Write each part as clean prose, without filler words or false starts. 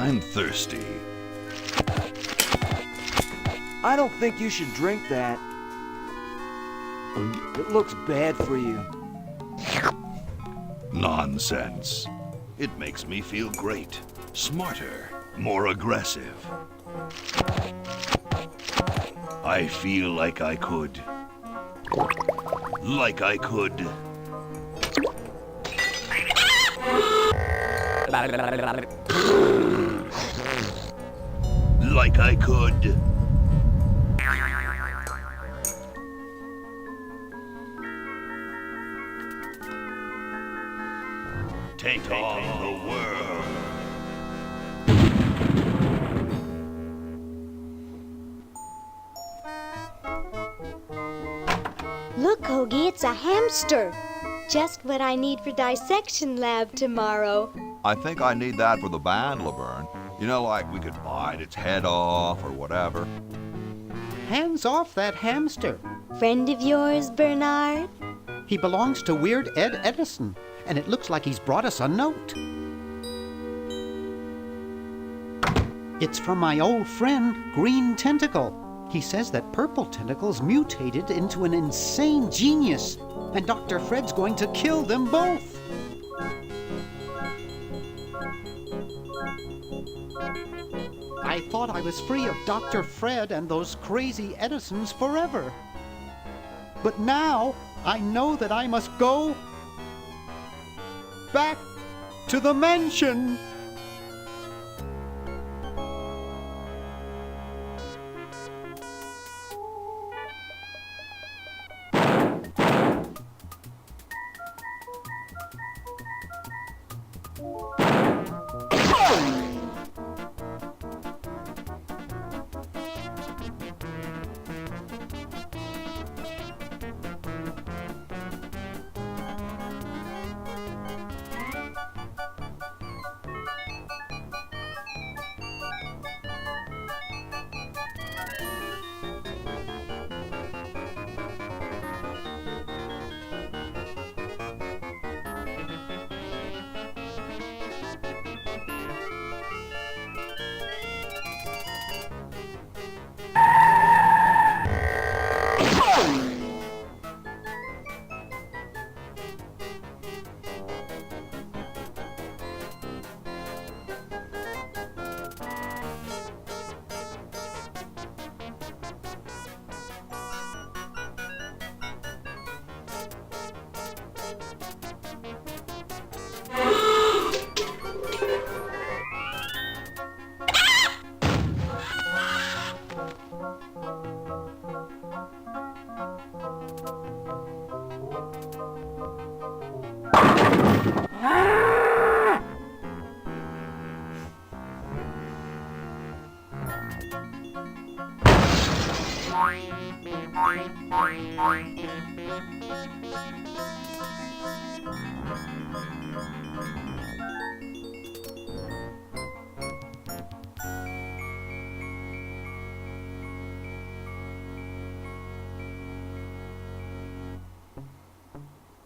I'm thirsty. I don't think you should drink that. It looks bad for you. Nonsense. It makes me feel great. Smarter, more aggressive. I feel like I could. Like I could. Like I could. Take on the world. Look, Hoagie, it's a hamster. Just what I need for dissection lab tomorrow. I think I need that for the band, Laverne. You know, like we could bite its head off or whatever. Hands off that hamster. Friend of yours, Bernard? He belongs to Weird Ed Edison, and it looks like he's brought us a note. It's from my old friend, Green Tentacle. He says that Purple Tentacle's mutated into an insane genius, and Dr. Fred's going to kill them both. I thought I was free of Dr. Fred and those crazy Edisons forever. But now I know that I must go back to the mansion.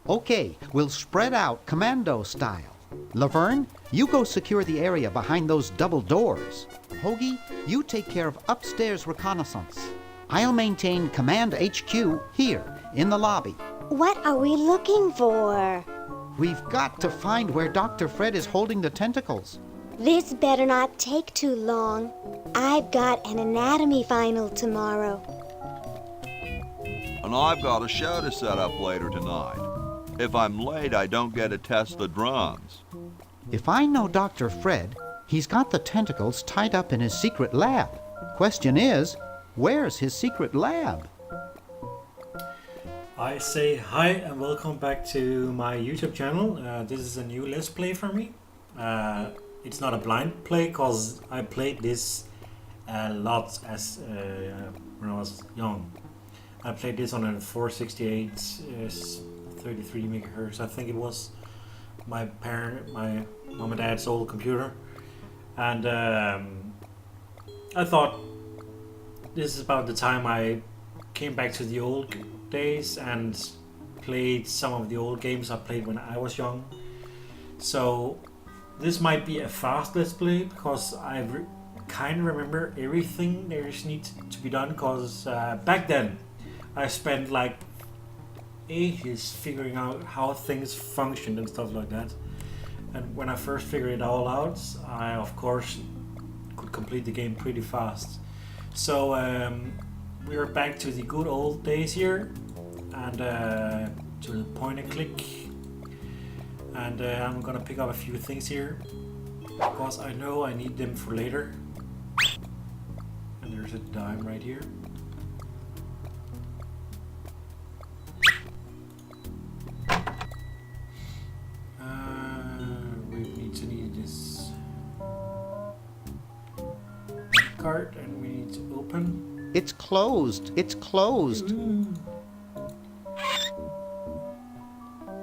Okay, we'll spread out commando style. Laverne, you go secure the area behind those double doors. Hoagie, you take care of upstairs reconnaissance. I'll maintain Command HQ here, in the lobby. What are we looking for? We've got to find where Dr. Fred is holding the tentacles. This better not take too long. I've got an anatomy final tomorrow. And I've got a show to set up later tonight. If I'm late, I don't get to test the drums. If I know Dr. Fred, he's got the tentacles tied up in his secret lab. Question is, where's his secret lab? I say hi and welcome back to my YouTube channel. This is a new Let's Play for me. It's not a blind play because I played this a lot as when I was young. I played this on a 468 33 megahertz. I think it was my mom and dad's old computer, and I thought this is about the time I came back to the old days and played some of the old games I played when I was young. So This might be a fast let's play because I kind of remember everything there is needs to be done. Because back then I spent like ages figuring out how things functioned and stuff like that. And when I first figured it all out, I of course could complete the game pretty fast. So we are back to the good old days here, and to the point and click. And I'm gonna pick up a few things here because I know I need them for later. And there's a dime right here. We need this card, and we need to open. It's closed. It's closed.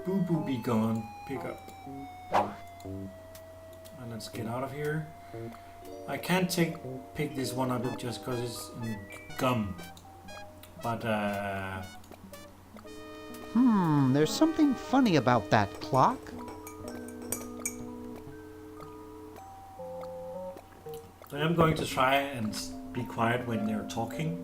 Boo boo be gone. Pick up. And let's get out of here. I can't pick this one up just because it's in gum. But There's something funny about that clock. I am going to try and be quiet when they're talking.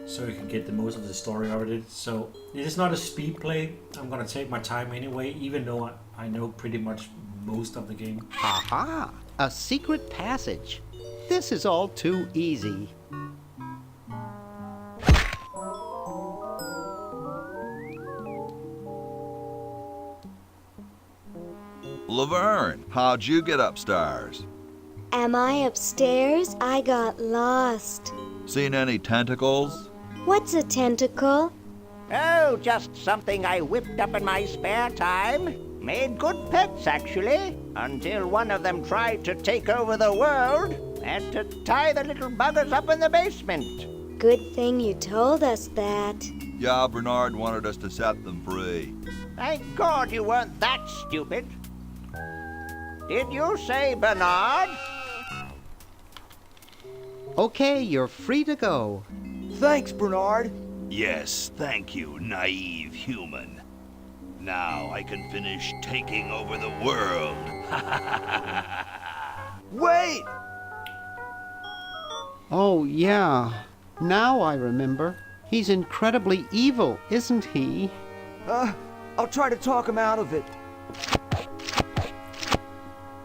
So you can get the most of the story out of it. So it is not a speed play. I'm gonna take my time anyway, even though I know pretty much most of the game. Aha! A secret passage. This is all too easy. Laverne, how'd you get upstairs? Am I upstairs? I got lost. Seen any tentacles? What's a tentacle? Oh, just something I whipped up in my spare time. Made good pets, actually, until one of them tried to take over the world. Had to tie the little buggers up in the basement. Good thing you told us that. Yeah, Bernard wanted us to set them free. Thank God you weren't that stupid. Did you say Bernard? Okay, you're free to go. Thanks, Bernard. Yes, thank you, naive human. Now I can finish taking over the world. Wait! Oh, yeah. Now I remember. He's incredibly evil, isn't he? I'll try to talk him out of it.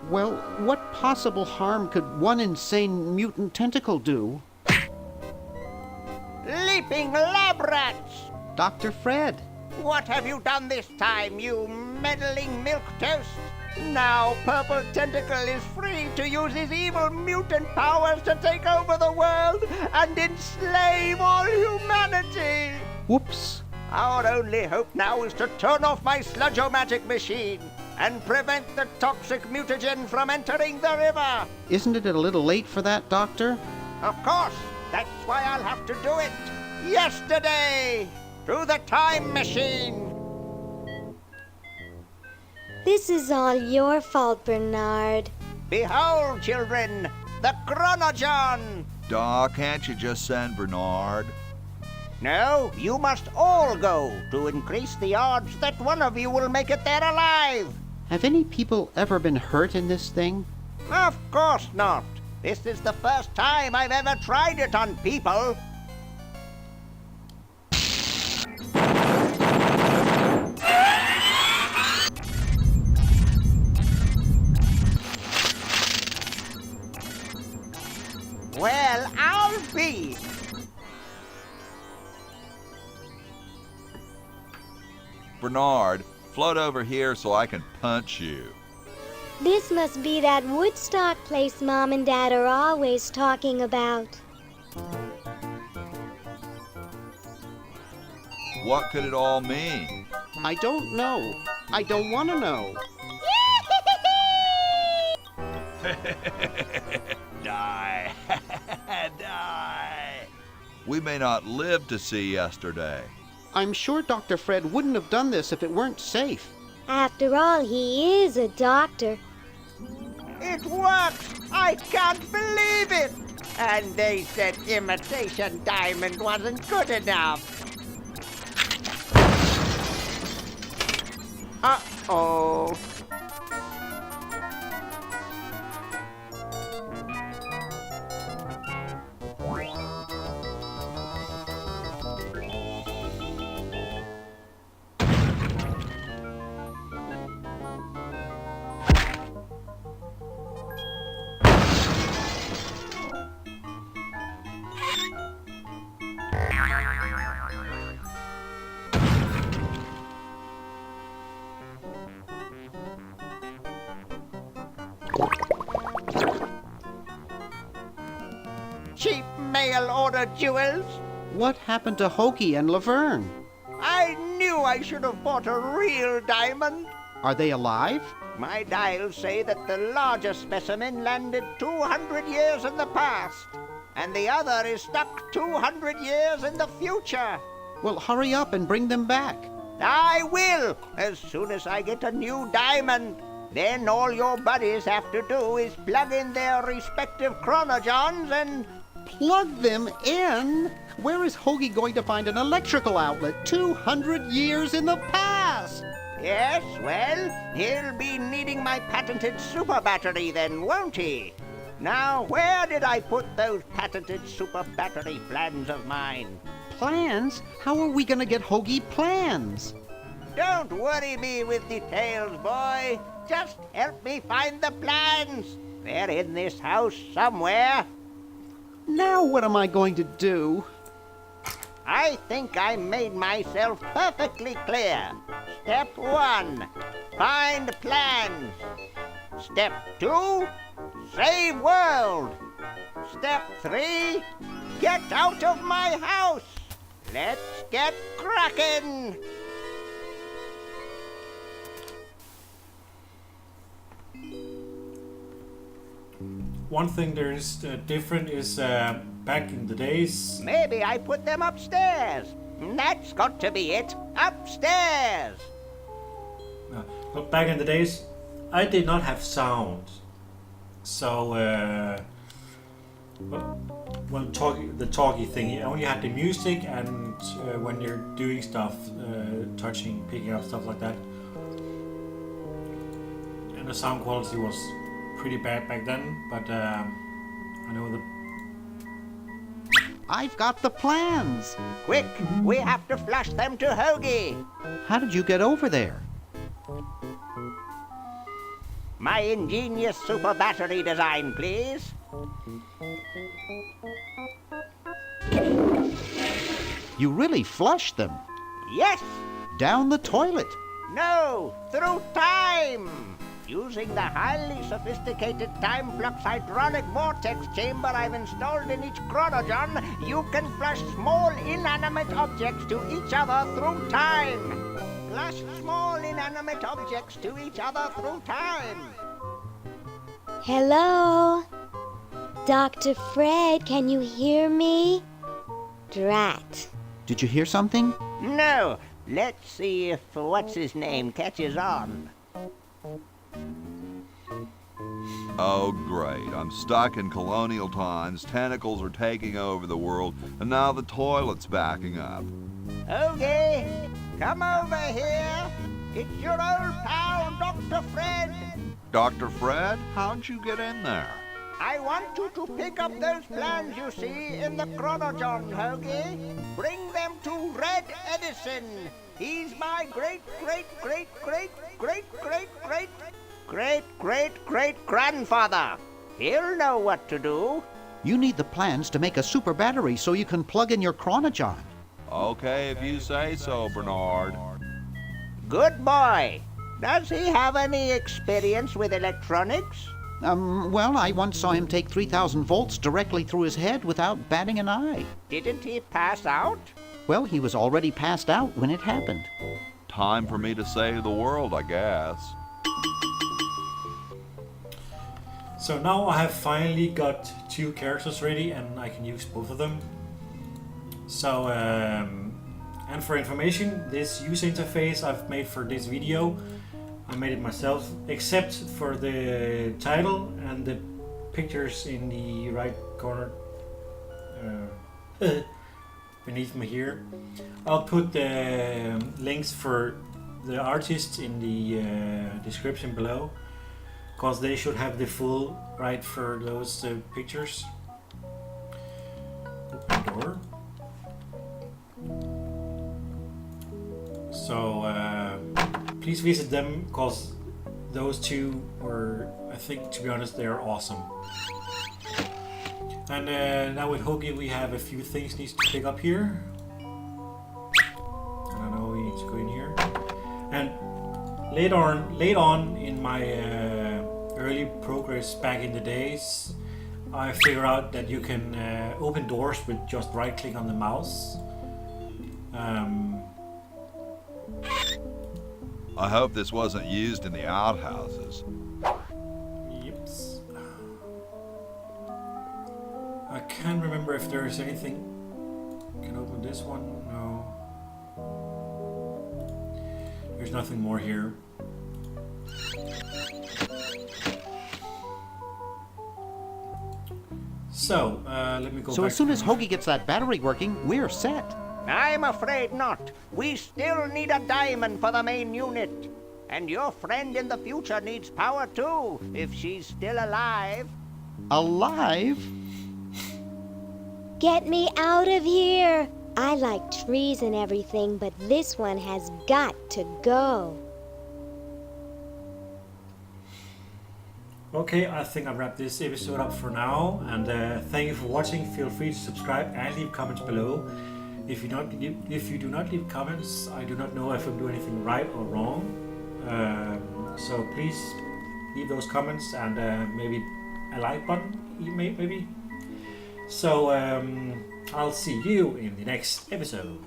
Well, what possible harm could one insane mutant tentacle do? Leaping lab rats! Dr. Fred. What have you done this time, you meddling milquetoast? Now Purple Tentacle is free to use his evil mutant powers to take over the world and enslave all humanity! Whoops. Our only hope now is to turn off my sludge-o-magic machine and prevent the toxic mutagen from entering the river. Isn't it a little late for that, Doctor? Of course, that's why I'll have to do it yesterday through the time machine. This is all your fault, Bernard. Behold, children, the Chronogon. Doc, can't you just send Bernard? No, you must all go to increase the odds that one of you will make it there alive. Have any people ever been hurt in this thing? Of course not. This is the first time I've ever tried it on people. Well, I'll be. Bernard, float over here so I can punch you. This must be that Woodstock place Mom and Dad are always talking about. What could it all mean? I don't know. I don't want to know. Die. Die. We may not live to see yesterday. I'm sure Dr. Fred wouldn't have done this if it weren't safe. After all, he is a doctor. It worked! I can't believe it! And they said imitation diamond wasn't good enough. Uh-oh. Cheap mail order jewels. What happened to Hoagie and Laverne? I knew I should have bought a real diamond. Are they alive? My dials say that the larger specimen landed 200 years in the past, and the other is stuck 200 years in the future. Well, hurry up and bring them back. I will, as soon as I get a new diamond. Then all your buddies have to do is plug in their respective chronojons and... Plug them in? Where is Hoagie going to find an electrical outlet 200 years in the past? Yes, well, he'll be needing my patented super battery then, won't he? Now, where did I put those patented super battery plans of mine? Plans? How are we going to get Hoagie plans? Don't worry me with details, boy. Just help me find the plans. They're in this house somewhere. Now what am I going to do? I think I made myself perfectly clear. Step 1, find plans. Step 2, save world. Step 3, get out of my house. Let's get cracking. One thing there is different is back in the days. Maybe I put them upstairs. That's got to be it. Upstairs. But back in the days, I did not have sound. So when the talkie thing, you only had the music, and when you're doing stuff, touching, picking up stuff like that, and the sound quality was pretty bad back then. But I know the. I've got the plans. Quick, we have to flush them to Hoagie. How did you get over there? My ingenious super battery design, please. You really flushed them. Yes. Down the toilet. No, through time. Using the highly sophisticated time flux hydronic vortex chamber I've installed in each chronogon, you can flush small inanimate objects to each other through time. Flush small inanimate objects to each other through time. Hello? Dr. Fred, can you hear me? Drat. Did you hear something? No, let's see if what's-his-name catches on. Oh, great. I'm stuck in colonial times, tentacles are taking over the world, and now the toilet's backing up. Okay, come over here. It's your old pal, Dr. Fred. Dr. Fred, how'd you get in there? I want you to pick up those plans you see in the chronogon, Hoagie. Bring them to Red Edison. He's my great-great-great-great-great-great-great-great-grandfather. He'll know what to do. You need the plans to make a super battery so you can plug in your chronogon. Okay, if you say so, Bernard. Good boy. Does he have any experience with electronics? Well, I once saw him take 3,000 volts directly through his head without batting an eye. Didn't he pass out? Well, he was already passed out when it happened. Time for me to save the world, I guess. So now I have finally got 2 characters ready, and I can use both of them. So, and for information, this user interface I've made for this video, I made it myself, except for the title and the pictures in the right corner beneath me here. I'll put the links for the artists in the description below, because they should have the full right for those pictures. Open door. So please visit them, because those two were, I think, to be honest, they are awesome. And now with Hoagie we have a few things needs to pick up here. I don't know, we need to go in here. And late on in my early progress back in the days, I figured out that you can open doors with just right click on the mouse. I hope this wasn't used in the outhouses. Yips. I can't remember if there is anything. Can open this one? No. There's nothing more here. So, let me go So back as soon to as Hoagie gets that battery working, we're set. I'm afraid not. We still need a diamond for the main unit. And your friend in the future needs power too, if she's still alive. Alive? Get me out of here! I like trees and everything, but this one has got to go. Okay, I think I'll wrap this episode up for now, and thank you for watching. Feel free to subscribe and leave comments below. If you do not leave comments, I do not know if I'm doing anything right or wrong. So please leave those comments and maybe a like button, maybe. So I'll see you in the next episode.